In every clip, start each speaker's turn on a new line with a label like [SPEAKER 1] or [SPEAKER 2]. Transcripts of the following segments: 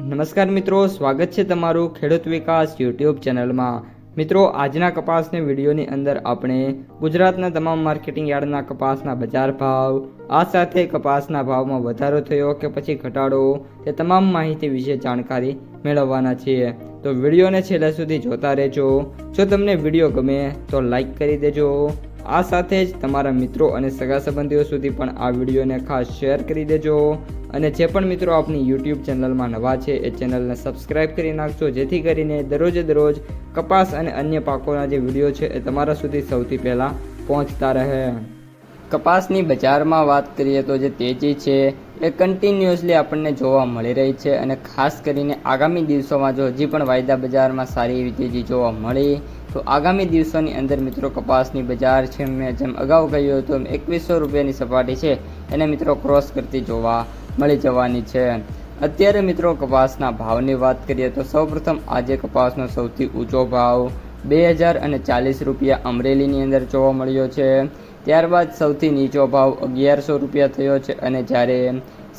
[SPEAKER 1] નમસ્કાર મિત્રો, સ્વાગત છે તમારું ખેડૂત વિકાસ યુટ્યુબ ચેનલમાં। મિત્રો, આજના કપાસની વિડીયોની અંદર આપણે ગુજરાતના તમામ માર્કેટિંગ યાર્ડના કપાસના બજાર ભાવ, આ સાથે કપાસના ભાવમાં વધારો થયો કે પછી ઘટાડો, તે તમામ માહિતી વિશે જાણકારી મેળવવાના છીએ। તો વિડીયોને છેલ્લે સુધી જોતા રહેજો। જો તમને વિડીયો ગમે તો લાઈક કરી દેજો। આ સાથે જ તમારા મિત્રો અને સગા સંબંધીઓ સુધી પણ આ વિડીયોને ખાસ શેર કરી દેજો। અને જે પણ મિત્રો આપની યુટ્યુબ ચેનલમાં નવા છે એ ચેનલને સબસ્ક્રાઈબ કરી નાખજો, જેથી કરીને દરરોજ કપાસ અને અન્ય પાકોના જે વિડીયો છે એ તમારા સુધી સૌથી પહેલાં પહોંચતા રહે। કપાસની બજારમાં વાત કરીએ તો જે તેજી છે એ કન્ટિન્યુઅસલી આપણને જોવા મળી રહી છે, અને ખાસ કરીને આગામી દિવસોમાં જો હજી પણ વાયદા બજારમાં સારી એવી તેજી જોવા મળી તો આગામી દિવસોની અંદર મિત્રો કપાસની બજાર છે, મેં જેમ અગાઉ કહ્યું હતું 2100 રૂપિયાની સપાટી છે એને મિત્રો ક્રોસ કરતી જોવા મળી જવાની છે। અત્યારે મિત્રો કપાસના ભાવની વાત કરીએ તો સૌપ્રથમ આજે કપાસનો સૌથી ઊંચો ભાવ 2040 રૂપિયા અમરેલીની અંદર જોવા મળ્યો છે। ત્યારબાદ સૌથી નીચો ભાવ 1100 રૂપિયા થયો છે, અને જ્યારે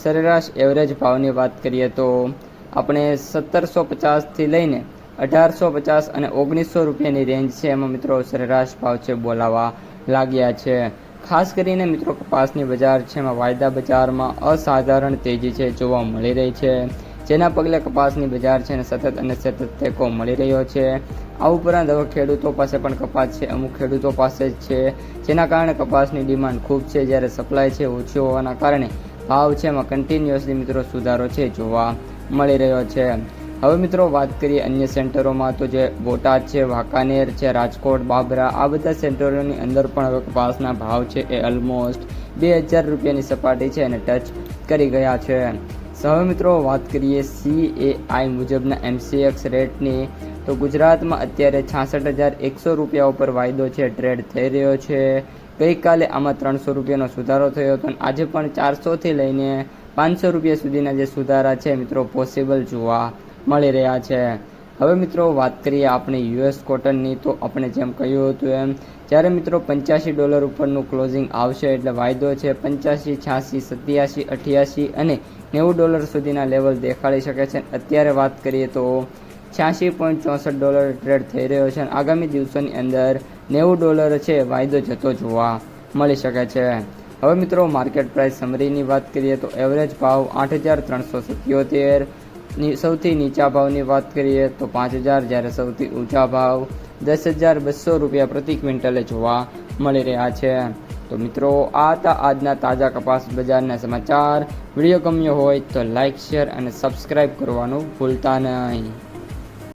[SPEAKER 1] સરેરાશ એવરેજ ભાવની વાત કરીએ તો આપણે 1750થી લઈને 1850 અને 1900 રૂપિયાની રેન્જ છે એમાં મિત્રો સરેરાશ ભાવ છે બોલાવા લાગ્યા છે। ખાસ કરીને મિત્રો કપાસની બજાર છે એમાં વાયદા બજારમાં અસાધારણ તેજી છે જોવા મળી રહી છે, જેના પગલે કપાસની બજાર છે ને સતત ટેકો મળી રહ્યો છે। આ ઉપરાંત હવે ખેડૂતો પાસે પણ કપાસ છે, અમુક ખેડૂતો પાસે જ છે, જેના કારણે કપાસની ડિમાન્ડ ખૂબ છે, જ્યારે સપ્લાય છે ઓછી હોવાના કારણે ભાવ છે એમાં કન્ટિન્યુઅસલી મિત્રો સુધારો છે જોવા મળી રહ્યો છે। હવે મિત્રો વાત કરીએ અન્ય સેન્ટરોમાં તો જે બોટાદ છે, વાંકાનેર છે, રાજકોટ, બાબરા, આ બધા સેન્ટરોની અંદર પણ હવે કપાસના ભાવ છે એ ઓલમોસ્ટ 2000 રૂપિયાની સપાટી છે અને ટચ કરી ગયા છે। હવે મિત્રો વાત કરીએ CAI મુજબના MCX રેટની તો ગુજરાતમાં અત્યારે 66,100 રૂપિયા ઉપર વાયદો છે ટ્રેડ થઈ રહ્યો છે। ગઈકાલે આમાં 300 રૂપિયાનો સુધારો થયો હતો, અને આજે પણ 400થી લઈને 500 રૂપિયા સુધીના જે સુધારા છે મિત્રો પોસિબલ જોવા મળી રહ્યા છે। હવે મિત્રો વાત કરીએ આપણે US કોટનની તો આપણે જેમ કહ્યું હતું એમ જ્યારે મિત્રો $85 ઉપરનું ક્લોઝિંગ આવશે એટલે વાયદો છે 85, 86, 87, 88 અને $90 સુધીના લેવલ દેખાડી શકે છે। અત્યારે વાત કરીએ તો $86.64 ટ્રેડ થઈ રહ્યો છે, અને આગામી દિવસોની અંદર $90 છે વાયદો જતો જોવા મળી શકે છે। હવે મિત્રો માર્કેટ પ્રાઇસ સમરીની વાત કરીએ તો એવરેજ ભાવ 8,377, સૌથી નીચા ભાવની વાત કરીએ તો 5,000, જ્યારે સૌથી ઊંચા ભાવ 10,200 રૂપિયા પ્રતિ ક્વિન્ટલે જોવા મળી રહ્યા છે। તો મિત્રો આ હતા આજના તાજા કપાસ બજારના સમાચાર। વિડીયો ગમ્યો હોય તો લાઇક, શેર અને સબસ્ક્રાઈબ કરવાનું ભૂલતા નહીં।